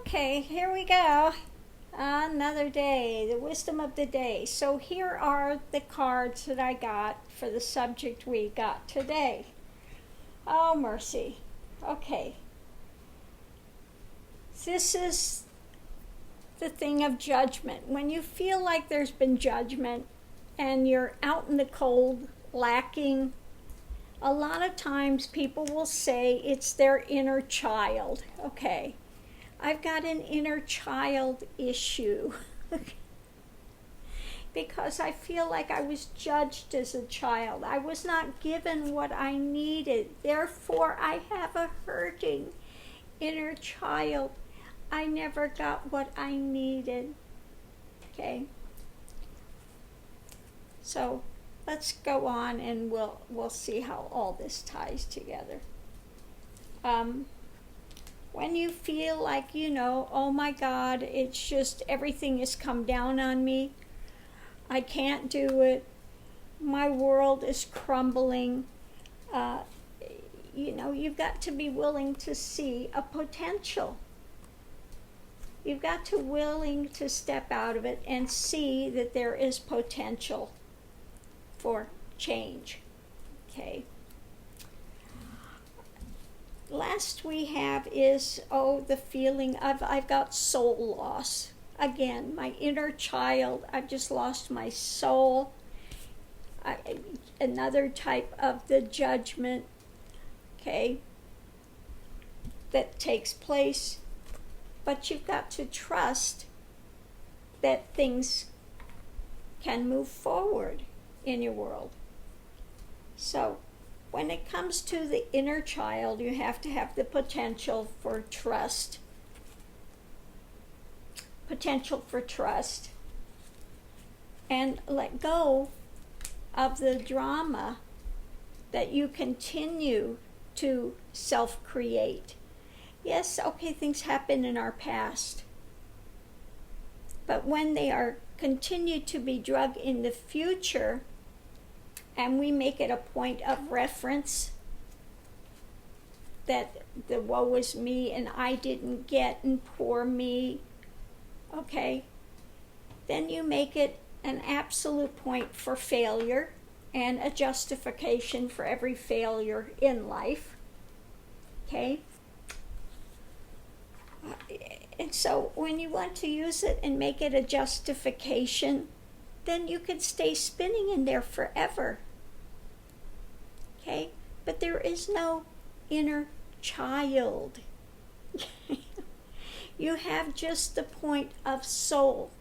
Okay, here we go. Another day, the wisdom of the day. So here are the cards that I got for the subject we got today. Oh, mercy. Okay. This is the thing of judgment. When you feel like there's been judgment and you're out in the cold, lacking, a lot of times people will say it's their inner child. Okay. I've got an inner child issue because I feel like I was judged as a child. I was not given what I needed. Therefore, I have a hurting inner child. I never got what I needed. Okay. So let's go on and we'll see how all this ties together. When you feel like, oh my God, it's just everything has come down on me. I can't do it. My world is crumbling. You've got to be willing to see a potential. You've got to willing to step out of it and see that there is potential for change. Okay. Last we have is, the feeling of I've got soul loss. Again, my inner child, I've just lost my soul. Another type of the judgment, okay, that takes place. But you've got to trust that things can move forward in your world. So, when it comes to the inner child, you have to have the potential for trust. And let go of the drama that you continue to self-create. Yes, okay, things happen in our past. But when they are continued to be drug in the future, and we make it a point of reference that the woe is me and I didn't get and poor me, okay, then you make it an absolute point for failure and a justification for every failure in life, okay? And so when you want to use it and make it a justification, then you could stay spinning in there forever. Okay? But there is no inner child. You have just the point of soul.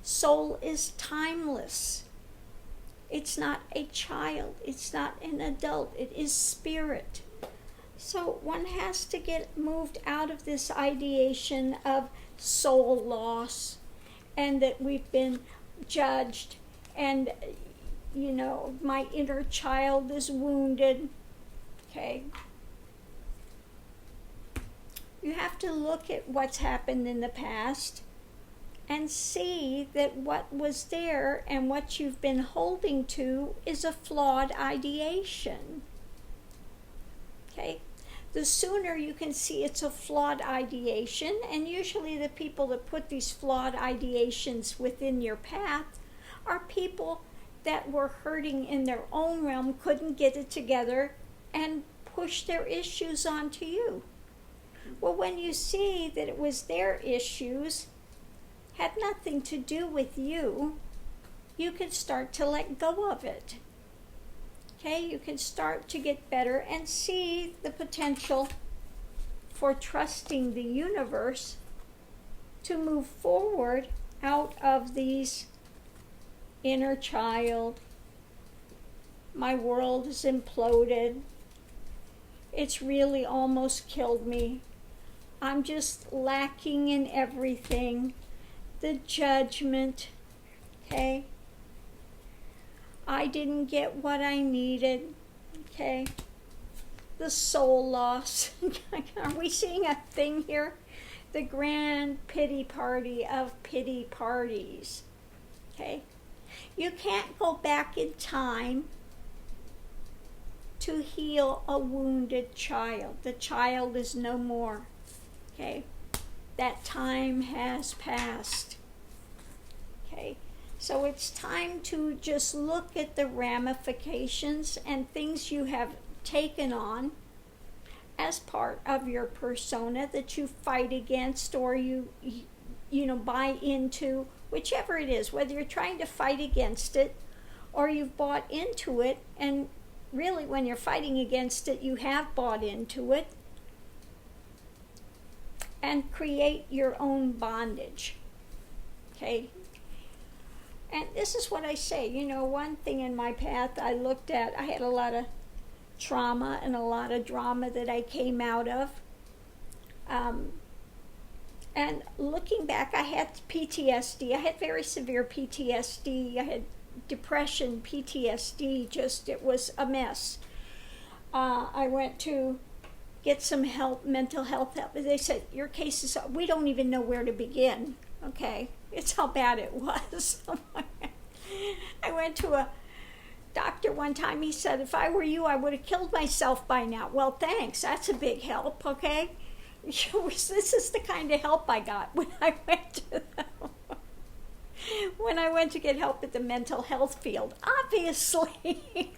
Soul is timeless. It's not a child. It's not an adult. It is spirit. So one has to get moved out of this ideation of soul loss and that we've been judged and my inner child is wounded. Okay. You have to look at what's happened in the past and see that what was there and what you've been holding to is a flawed ideation. Okay. The sooner you can see it's a flawed ideation, and usually the people that put these flawed ideations within your path are people that were hurting in their own realm, couldn't get it together, and push their issues onto you. Well, when you see that it was their issues, had nothing to do with you, you can start to let go of it. Okay, you can start to get better and see the potential for trusting the universe to move forward out of these inner child. My world is imploded. It's really almost killed me. I'm just lacking in everything. The judgment, okay? I didn't get what I needed, okay? The soul loss. Are we seeing a thing here? The grand pity party of pity parties, okay? You can't go back in time to heal a wounded child. The child is no more, okay? that time has passed. Okay, so it's time to just look at the ramifications and things you have taken on as part of your persona that you fight against, or you buy into, whichever it is, whether you're trying to fight against it or you've bought into it. And really, when you're fighting against it, you have bought into it, and create your own bondage. Okay? And this is what I say. One thing in my path I looked at, I had a lot of trauma and a lot of drama that I came out of. And looking back, I had PTSD. I had very severe PTSD. I had depression, PTSD, it was a mess. I went to get some help, mental health help. They said, your case is, we don't even know where to begin. Okay, it's how bad it was. I went to a doctor one time. He said, if I were you, I would have killed myself by now. Well, thanks. That's a big help, okay? This is the kind of help I got when I went to get help at the mental health field. Obviously,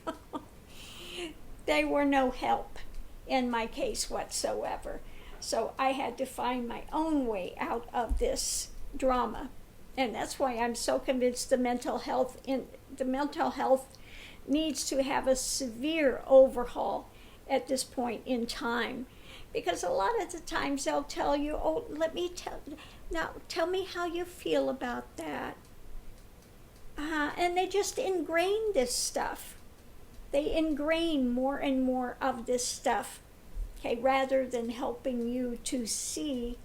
they were no help in my case whatsoever. So I had to find my own way out of this drama. And that's why I'm so convinced the mental health needs to have a severe overhaul at this point in time. Because a lot of the times they'll tell you, tell me how you feel about that. And they just ingrain this stuff. They ingrain more and more of this stuff, okay, rather than helping you to see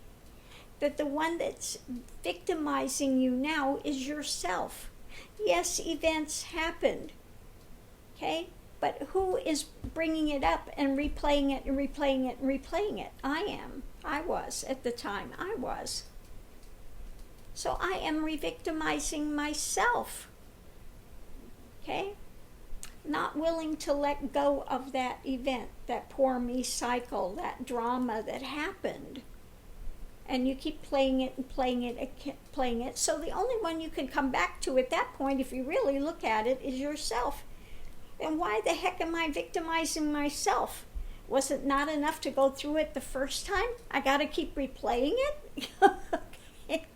that the one that's victimizing you now is yourself. Yes, events happened, okay, but who is bringing it up and replaying it and replaying it and replaying it? I was at the time. I was. So I am re-victimizing myself, okay? Not willing to let go of that event, that poor me cycle, that drama that happened. And you keep playing it and playing it. So the only one you can come back to at that point, if you really look at it, is yourself. And why the heck am I victimizing myself? Was it not enough to go through it the first time? I got to keep replaying it? Okay.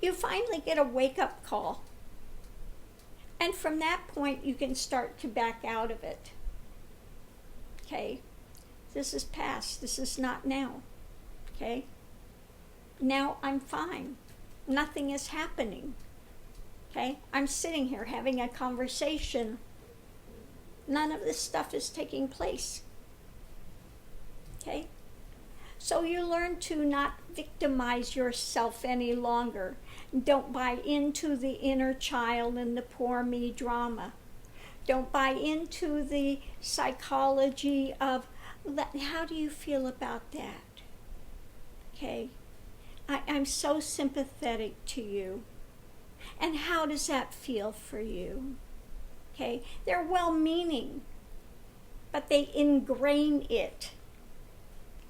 You finally get a wake-up call. And from that point, you can start to back out of it. Okay? This is past. This is not now. Okay? Now I'm fine. Nothing is happening. Okay? I'm sitting here having a conversation. None of this stuff is taking place. Okay? So you learn to not victimize yourself any longer. Don't buy into the inner child and the poor me drama. Don't buy into the psychology of, how do you feel about that? Okay? I'm so sympathetic to you. And how does that feel for you? Okay? They're well-meaning, but they ingrain it.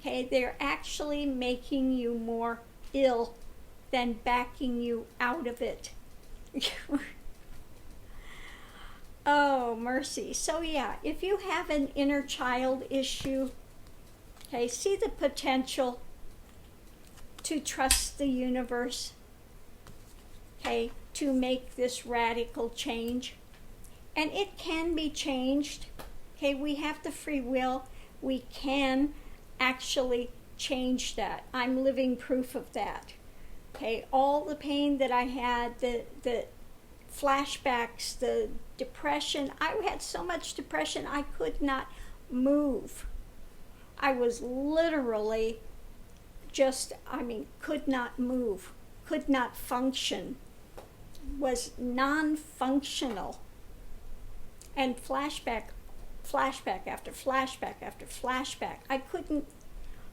Okay? They're actually making you more ill than backing you out of it. Oh, mercy. So yeah, if you have an inner child issue, okay, see the potential to trust the universe, okay, to make this radical change. And it can be changed. Okay, we have the free will. We can actually change that. I'm living proof of that. Okay, all the pain that I had, the flashbacks, the depression. I had so much depression I could not move. I was literally could not move, could not function, was non-functional. And flashback after flashback after flashback. I couldn't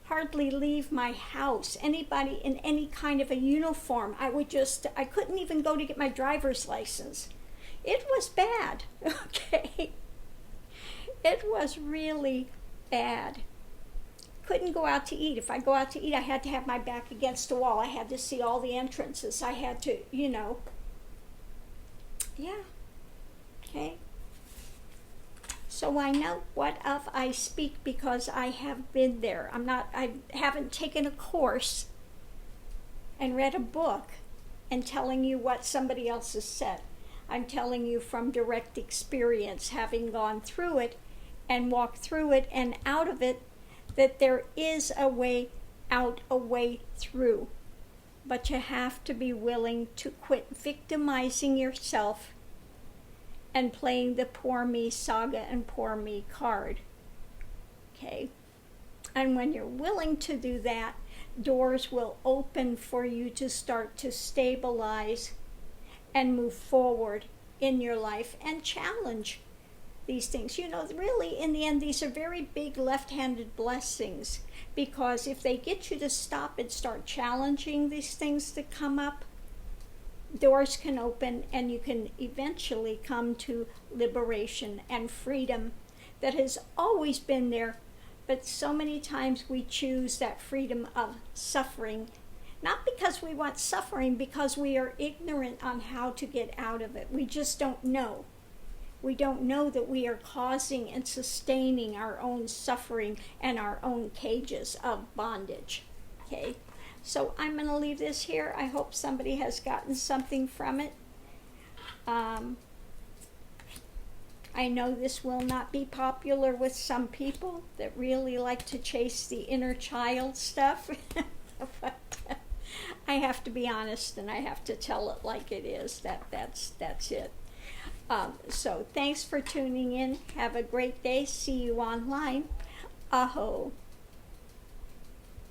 hardly leave my house. Anybody in any kind of a uniform, I couldn't even go to get my driver's license. It was bad, okay? It was really bad. couldn't go out to eat. If I go out to eat, I had to have my back against the wall. I had to see all the entrances. I had to, yeah. Okay. So I know what of I speak because I have been there. I haven't taken a course and read a book and telling you what somebody else has said. I'm telling you from direct experience, having gone through it and walked through it and out of it, that there is a way out, a way through. But you have to be willing to quit victimizing yourself and playing the poor me saga and poor me card. Okay? And when you're willing to do that, doors will open for you to start to stabilize and move forward in your life and challenge these things. Really, in the end, these are very big left-handed blessings, because if they get you to stop and start challenging these things that come up, doors can open and you can eventually come to liberation and freedom that has always been there. But so many times we choose that freedom of suffering, not because we want suffering, because we are ignorant on how to get out of it. We just don't know. We don't know that we are causing and sustaining our own suffering and our own cages of bondage. Okay? So I'm going to leave this here. I hope somebody has gotten something from it. I know this will not be popular with some people that really like to chase the inner child stuff. But I have to be honest, and I have to tell it like it is. That's it. So thanks for tuning in. Have a great day. See you online. Aho.